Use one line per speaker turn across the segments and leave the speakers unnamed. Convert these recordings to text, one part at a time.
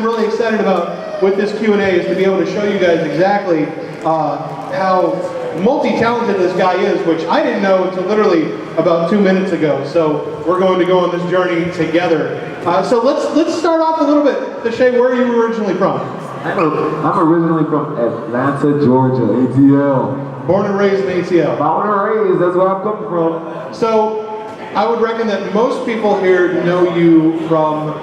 I'm really excited about with this Q&A is to be able to show you guys exactly how multi-talented this guy is, which I didn't know until literally about 2 minutes ago. So we're going to go on this journey together. So let's start off a little bit. Theshay, where are you originally from?
I'm originally from Atlanta, Georgia, ATL.
Born and raised in ATL.
Born and raised, that's where I'm coming from.
So I would reckon that most people here know you from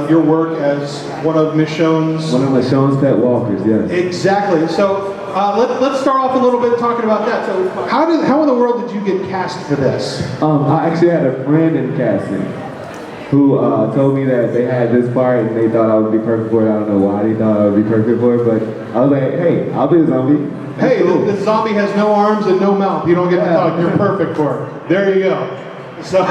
your work as one of Michonne's...
One of Michonne's pet walkers, yes.
Exactly. So let's start off a little bit talking about that. So how in the world did you get cast for this?
I actually had a friend in casting who told me that they had this part and they thought I would be perfect for it. I don't know why they thought I would be perfect for it, but I was like, hey, I'll be a zombie.
Hey, cool. The zombie has no arms and no mouth. You don't get to talk. You're perfect for it. There you go. So,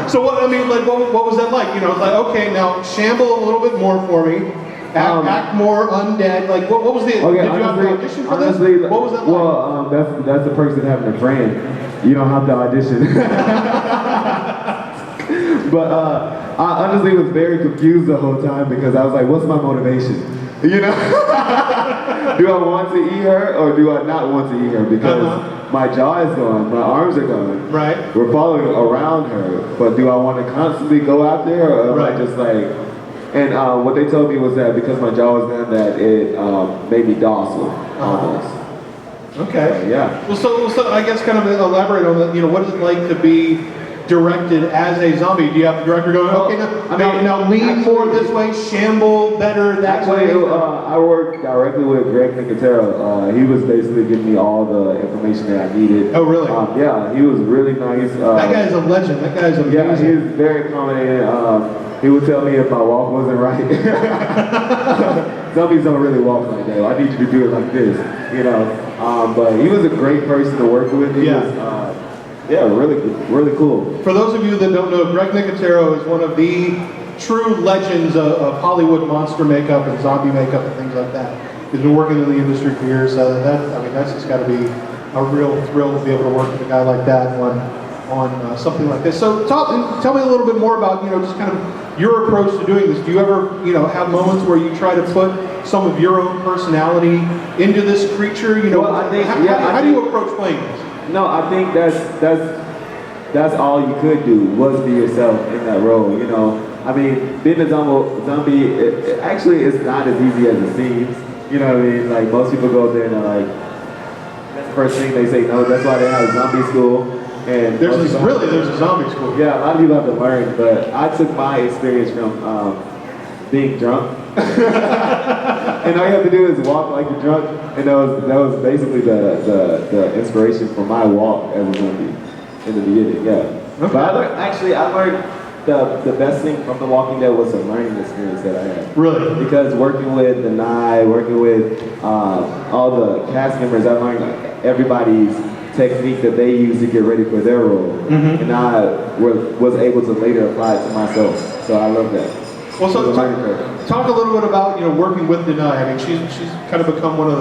so what? I mean, like, what was that like? You know, it's like, okay, now shamble a little bit more for me. Act more undead. Like, what was the?
Okay,
did you have to audition for this? What was that like?
Well, that's the person having a friend. You don't have to audition. But I honestly was very confused the whole time because I was like, what's my motivation? You know? Do I want to eat her or do I not want to eat her? Because my jaw is gone, my arms are gone.
Right.
We're following around her, but do I want to constantly go after her or am I just like... And what they told me was that because my jaw was gone, that it made me docile, almost.
Okay.
Yeah.
Well, so I guess kind of elaborate on that. You know, what is it like to be directed as a zombie? Do you have the director going, okay, now lean more this way, shamble better that way?
I worked directly with Greg Nicotero. He was basically giving me all the information that I needed.
Oh, really?
Yeah, he was really nice.
That guy's a legend. That guy's amazing.
Yeah, he was very accommodating. He would tell me if my walk wasn't right. Zombies don't really walk like that. I need you to do it like this, you know. But he was a great person to work with. He was, yeah, really cool.
For those of you that don't know, Greg Nicotero is one of the true legends of Hollywood monster makeup and zombie makeup and things like that. He's been working in the industry for years. That's just got to be a real thrill to be able to work with a guy like that on something like this. So tell me a little bit more about, you know, just kind of your approach to doing this. Do you ever, you know, have moments where you try to put some of your own personality into this creature? You know,
well, I think,
how do you approach playing this?
No, I think that's all you could do was be yourself in that role. You know, I mean, being a zombie, it actually is not as easy as it seems. You know what I mean? Like most people go there and they're like, that's the first thing they say no. That's why they have zombie school. And
there's a zombie school.
Yeah, a lot of people have to learn, but I took my experience from being drunk. And all you have to do is walk like you're drunk, and that was basically the inspiration for my walk as a zombie in the beginning. Yeah. Okay. But I learned the best thing from The Walking Dead was a learning experience that I had.
Really?
Because working with the Nye, working with all the cast members, I learned everybody's technique that they use to get ready for their role, and I was able to later apply it to myself. So I love that.
Well, so talk a little bit about, you know, working with Denai. I mean, she's kind of become one of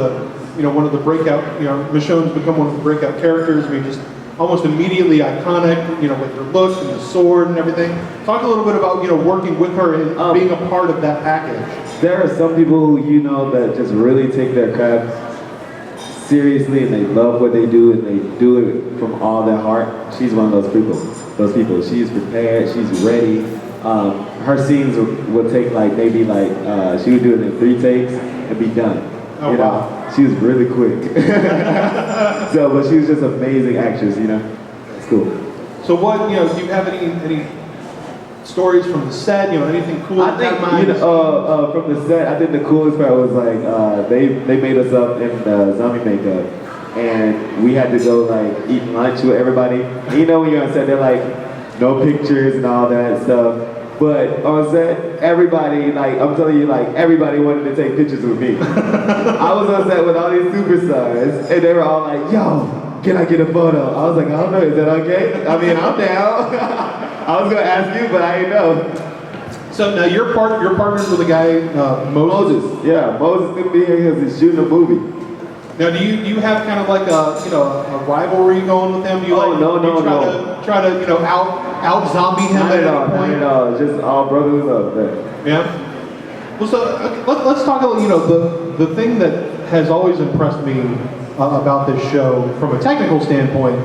the breakout. You know, Michonne's become one of the breakout characters. I mean, just almost immediately iconic. You know, with her look and the sword and everything. Talk a little bit about, you know, working with her and being a part of that package.
There are some people who, you know, that just really take their craft seriously and they love what they do and they do it from all their heart. She's one of those people. She's prepared, she's ready. Her scenes will take like maybe she would do it in 3 takes and be done.
Oh,
you know?
wow.
She was really quick. But she was just an amazing actress, you know. It's cool.
So what, you know, do you have any stories from the set, you know, anything cool?
I think, from the set, I think the coolest part was like, they made us up in zombie makeup. And we had to go like eat lunch with everybody. And you know when you're on set, they're like, no pictures and all that stuff. But on set, everybody, like, I'm telling you, like, everybody wanted to take pictures with me. I was on set with all these superstars, and they were all like, yo, can I get a photo? I was like, I don't know, is that okay? I mean, I'm down. I was gonna ask you, but I didn't know.
So now you're partners with a guy, Moses.
Yeah, Moses couldn't be here because he's shooting a movie.
Now, do you have kind of like a rivalry going with him? Do you try to out zombie him at any point?
Not at all. Just all brothers up there.
Yeah. Well, so let's talk a little. You know, the thing that has always impressed me about this show, from a technical standpoint,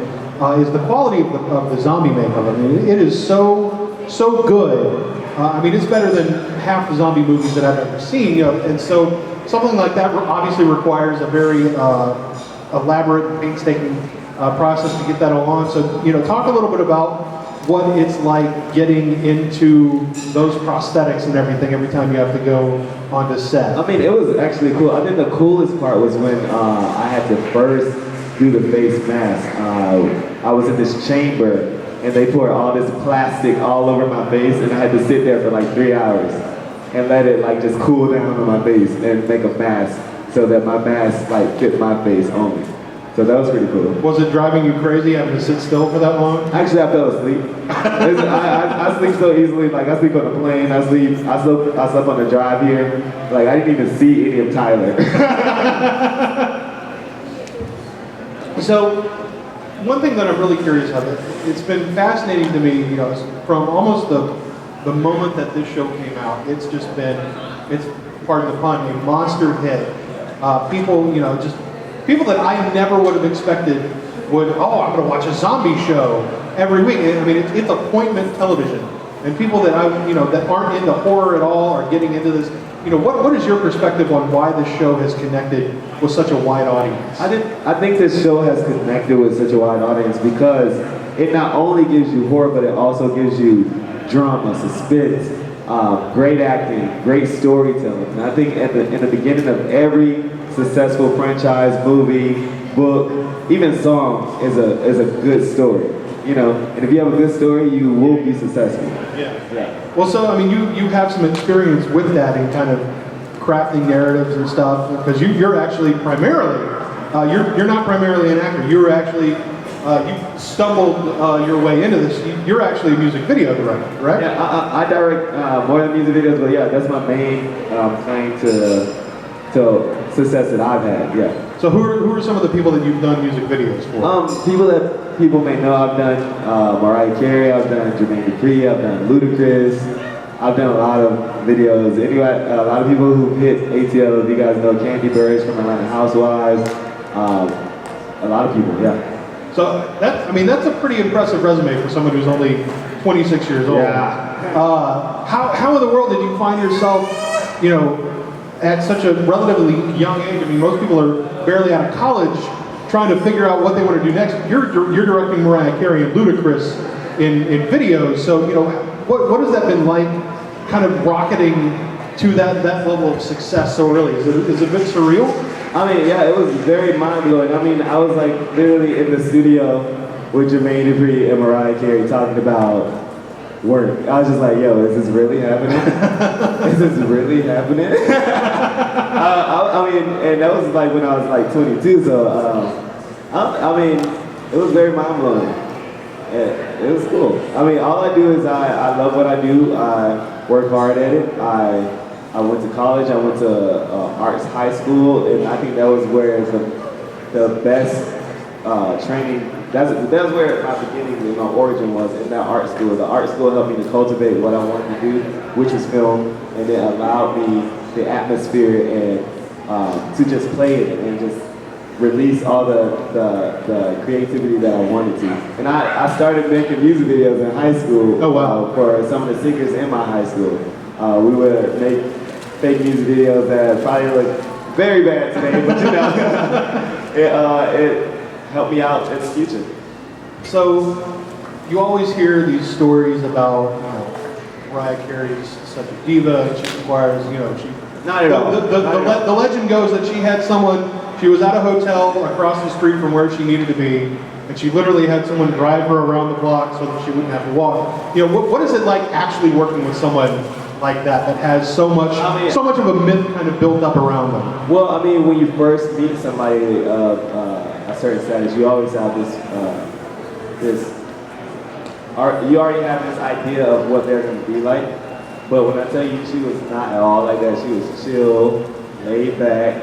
is the quality of the zombie makeup. I mean, it is so good. I mean, it's better than half the zombie movies that I've ever seen. You know, and so something like that obviously requires a very elaborate, painstaking process to get that all on. So, you know, talk a little bit about what it's like getting into those prosthetics and everything every time you have to go onto set.
I mean, it was actually cool. I think the coolest part was when I had to first do the face mask. I was in this chamber and they poured all this plastic all over my face, and I had to sit there for like 3 hours and let it like just cool down on my face and make a mask so that my mask like fit my face only. So that was pretty cool. Was
it driving you crazy having to sit still for that long?
Actually, I fell asleep. I sleep so easily. Like, I sleep on the plane. I slept on the drive here. Like, I didn't even see any of Tyler.
So, one thing that I'm really curious about, it's been fascinating to me, you know, from almost the moment that this show came out, it's just been, it's, pardon the pun, a monster hit. People, you know, just people that I never would have expected would, oh, I'm going to watch a zombie show every week. I mean, it's appointment television. And people that that aren't into horror at all are getting into this. You know, what is your perspective on why this show has connected with such a wide audience?
I think this show has connected with such a wide audience because it not only gives you horror, but it also gives you drama, suspense, great acting, great storytelling. And I think in the beginning of every successful franchise, movie, book, even song is a good story. You know, and if you have a good story, you will be successful.
Yeah. Well, so I mean, you have some experience with that in kind of crafting narratives and stuff, because you're actually primarily you're not primarily an actor. You're actually you stumbled your way into this. You're actually a music video director, right?
Yeah, I direct more than music videos, but yeah, that's my main claim to success that I've had. Yeah.
So who are some of the people that you've done music videos for?
People that people may know. I've done Mariah Carey, I've done Jermaine Dupri, I've done Ludacris. I've done a lot of videos. Anyway, a lot of people who hit ATL, if you guys know Candy Burris from Atlanta Housewives. A lot of people, yeah.
So that's a pretty impressive resume for someone who's only 26 years old.
Yeah.
How in the world did you find yourself, you know, at such a relatively young age? I mean, most people are barely out of college trying to figure out what they want to do next. You're directing Mariah Carey and Ludacris in videos, so, you know, what has that been like, kind of rocketing to that level of success so early? Is it a bit surreal?
I mean, yeah, it was very mind-blowing. I mean, I was like literally in the studio with Jermaine Dupri and Mariah Carey talking about work. I was just like, yo, is this really happening? Is this really happening? I mean, and that was like when I was like 22, so, I mean, it was very mind-blowing. It was cool. I mean, all I do is I love what I do. I work hard at it. I went to college. I went to arts high school, and I think that was where the best training. That's where my beginning and my origin was, in that art school. The art school helped me to cultivate what I wanted to do, which was film, and it allowed me the atmosphere and to just play it and just release all the creativity that I wanted to. And I started making music videos in high school.
Oh, wow.
For some of the singers in my high school. We would make fake music videos that probably look very bad today, but you know, it helped me out in the future.
So, you always hear these stories about, you know, Mariah Carey's such a diva, and she requires, you know, she...
Not at all.
The legend goes that she had someone, she was at a hotel across the street from where she needed to be, and she literally had someone drive her around the block so that she wouldn't have to walk. You know, what is it like actually working with someone like that has so much of a myth kind of built up around them?
Well, I mean, when you first meet somebody of a certain status, you always have you already have this idea of what they're going to be like. But when I tell you, she was not at all like that. She was chill, laid back,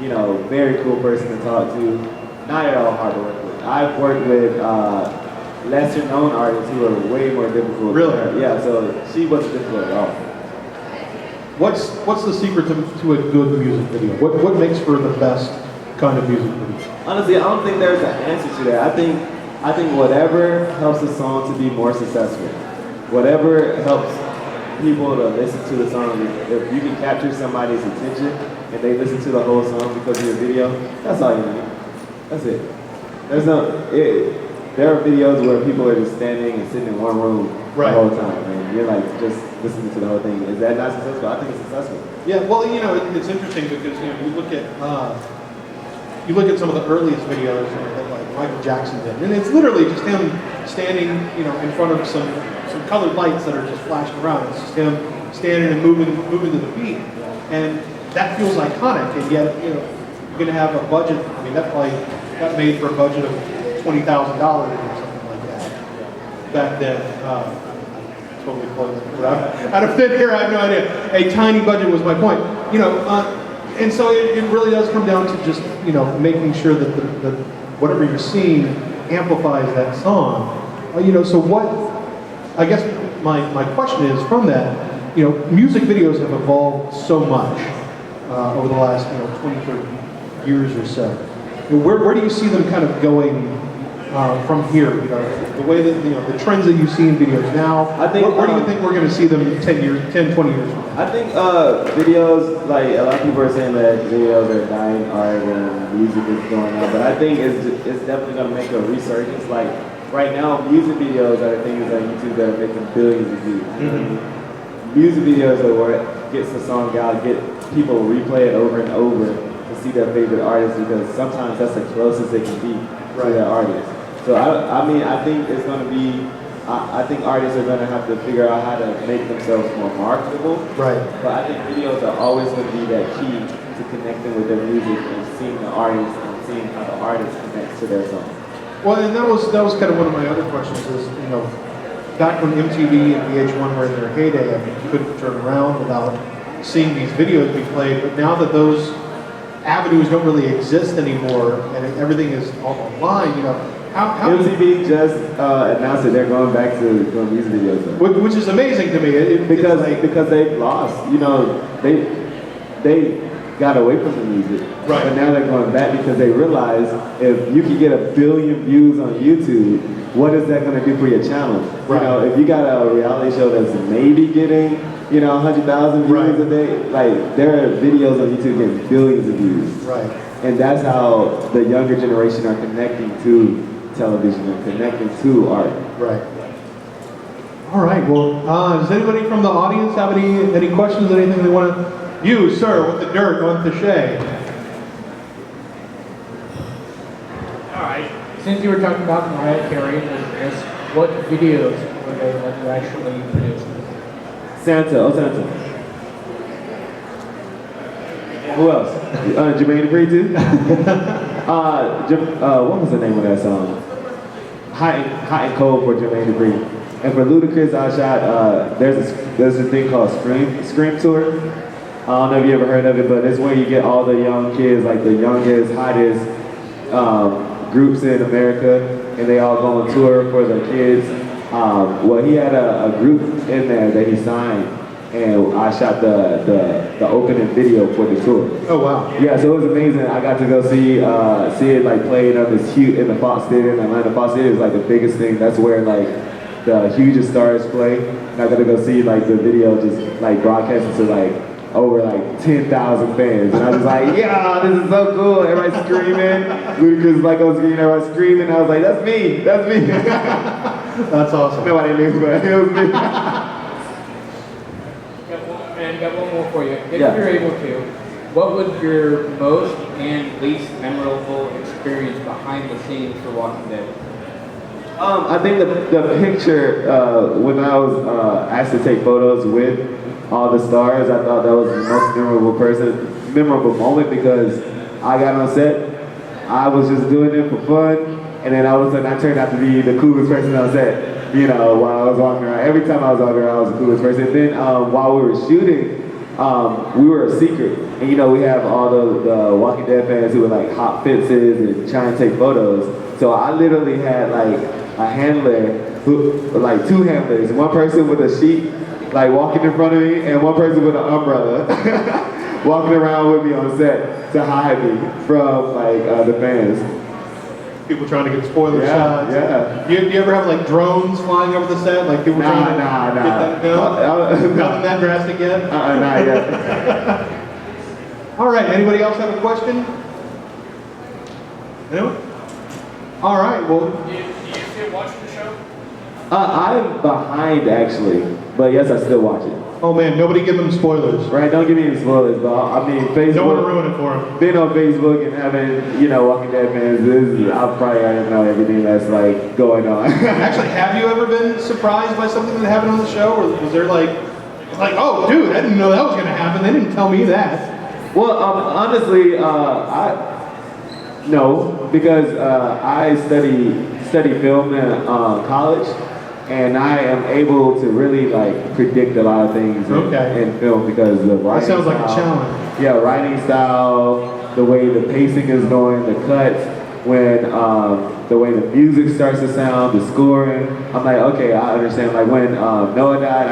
you know, very cool person to talk to. Not at all hard to work with. I've worked with lesser known artists who are way more difficult.
Really?
than her. Yeah, so she wasn't difficult at all.
What's the secret to a good music video? What makes for the best kind of music video?
Honestly, I don't think there's an answer to that. I think whatever helps a song to be more successful, whatever helps people to listen to the song, if you can capture somebody's attention and they listen to the whole song because of your video, that's all you need. That's it. There are videos where people are just standing and sitting in one room the whole time, and you're like just listening to the whole thing. Is that not successful? I think it's successful.
Yeah, well, it's interesting because you look at some of the earliest videos that like Michael Jackson did, and it's literally just him standing, in front of some colored lights that are just flashing around. It's just him standing and moving to the beat, and that feels iconic. And yet, you're going to have a budget. I mean, that made for a budget of $20,000 or something like that back then. Totally close. Out of thin air, I have no idea. A tiny budget was my point. And so it really does come down to just making sure that the whatever you're seeing amplifies that song. So what? I guess my question is from that. Music videos have evolved so much over the last 20, 30 years or so. Where do you see them kind of going from here? The way that the trends that you see in videos now.
I think.
Where do you think we're going to see them 10, 20 years from now?
I think videos, like a lot of people are saying that videos are dying art and music is going on, but I think it's definitely going to make a resurgence. Like right now, music videos are things on YouTube that are making billions of views. Mm-hmm. Music videos are what gets the song out, get people replay it over and over to see their favorite artist, because sometimes that's the closest they can be to their artist. So I think it's going to be. I think artists are going to have to figure out how to make themselves more marketable.
Right.
But I think videos are always going to be that key to connecting with their music and seeing the artist and seeing how the artist connects to their song.
Well, and that was kind of one of my other questions is, back when MTV and VH1 were in their heyday, I mean, you couldn't turn around without seeing these videos be played. But now that those avenues don't really exist anymore and everything is all online, How
MTV just announced that they're going back to doing music videos, though.
Which is amazing to me.
Because they lost. They got away from the music.
Right.
But now they're going back because they realize if you can get 1 billion views on YouTube, what is that going to do for your channel?
Right.
If you got a reality show that's maybe getting 100,000 views a day, like there are videos on YouTube getting billions of views.
Right.
And that's how the younger generation are connecting to television and connecting to art.
Right. All right. Well, does anybody from the audience have any questions? Anything they want to? You, sir, with the dirt on Theshay.
All right. Since you were talking about Mariah Carey, what videos were they that you actually produced?
Santa. Who else? Jermaine Dupri too. What was the name of that song? Hot and Cold for Jermaine Dupri. And for Ludacris, I shot. There's a thing called Scream Tour. I don't know if you ever heard of it, but it's where you get all the young kids, like the youngest, hottest groups in America, and they all go on tour for the kids. Well, he had a group in there that he signed, and I shot the opening video for the tour.
Oh wow!
Yeah, so it was amazing. I got to go see it like played on this huge in the Fox Theater in Atlanta. Fox Theater is like the biggest thing. That's where like the hugest stars play. And I got to go see like the video just like broadcasted to like over like 10,000 fans, and I was like, yeah, this is so cool. Everybody's screaming. Ludacris is like on screen, everybody's screaming. I was like, that's me.
That's awesome.
Nobody knew, but it was me.
Got one more for you. If
Yeah.
you're able to, what was your most and least memorable experience behind the scenes for Walking Dead?
I think the picture, when I was asked to take photos with all the stars, I thought that was the most memorable moment, because I got on set, I was just doing it for fun, and then all of a sudden I turned out to be the coolest person on set. While I was walking around. Every time I was walking around, I was the coolest person. And then while we were shooting, we were a secret. And we have all the Walking Dead fans who would like hop fences and try and take photos. So I literally had like a handler, like two handlers. One person with a sheet like walking in front of me, and one person with an umbrella walking around with me on set to hide me from like the fans.
People trying to get spoiler
Yeah,
shots.
yeah.
Do you ever have like drones flying over the set? Like people trying to
Nah.
get that? No? Nothing that drastic yet?
Not yet.
All right, anybody else have a question? Anyone? All right, well,
Do you still watching the show?
I'm behind actually, but yes, I still watch it.
oh man, nobody give them spoilers.
Right? Don't give me any spoilers, but I mean, Facebook.
Don't want to ruin it for them.
Being on Facebook and having, Walking Dead fans, I probably already know everything that's like going on.
Actually, have you ever been surprised by something that happened on the show? Or was there like, oh dude, I didn't know that was going to happen. They didn't tell me that.
Well, honestly, no, because I study film in college, and I am able to really like predict a lot of things in film because the writing
That sounds like a
style-
challenge.
Yeah, writing style, the way the pacing is going, the cuts, when the way the music starts to sound, the scoring. I'm like, okay, I understand. Like when Noah died,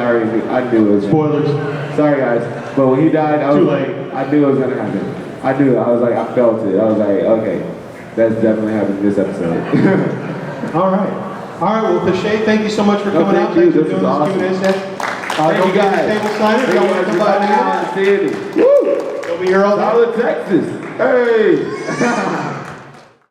I knew it was.
Spoilers.
Sorry guys, but when he died, I was
Too
like,
late.
I knew it was gonna happen. I knew. I was like, I felt it. I was like, okay, that's definitely happening this episode.
All right. All right, well, Theshay, thank you so much for coming out.
thank you.
Thanks for
This
doing
is
this Q&A session.
Thank
Don't
you
forget
guys.
the table sign if y'all want to come by and hang out.
Woo!
They'll be here all day.
Solid Texas. Hey!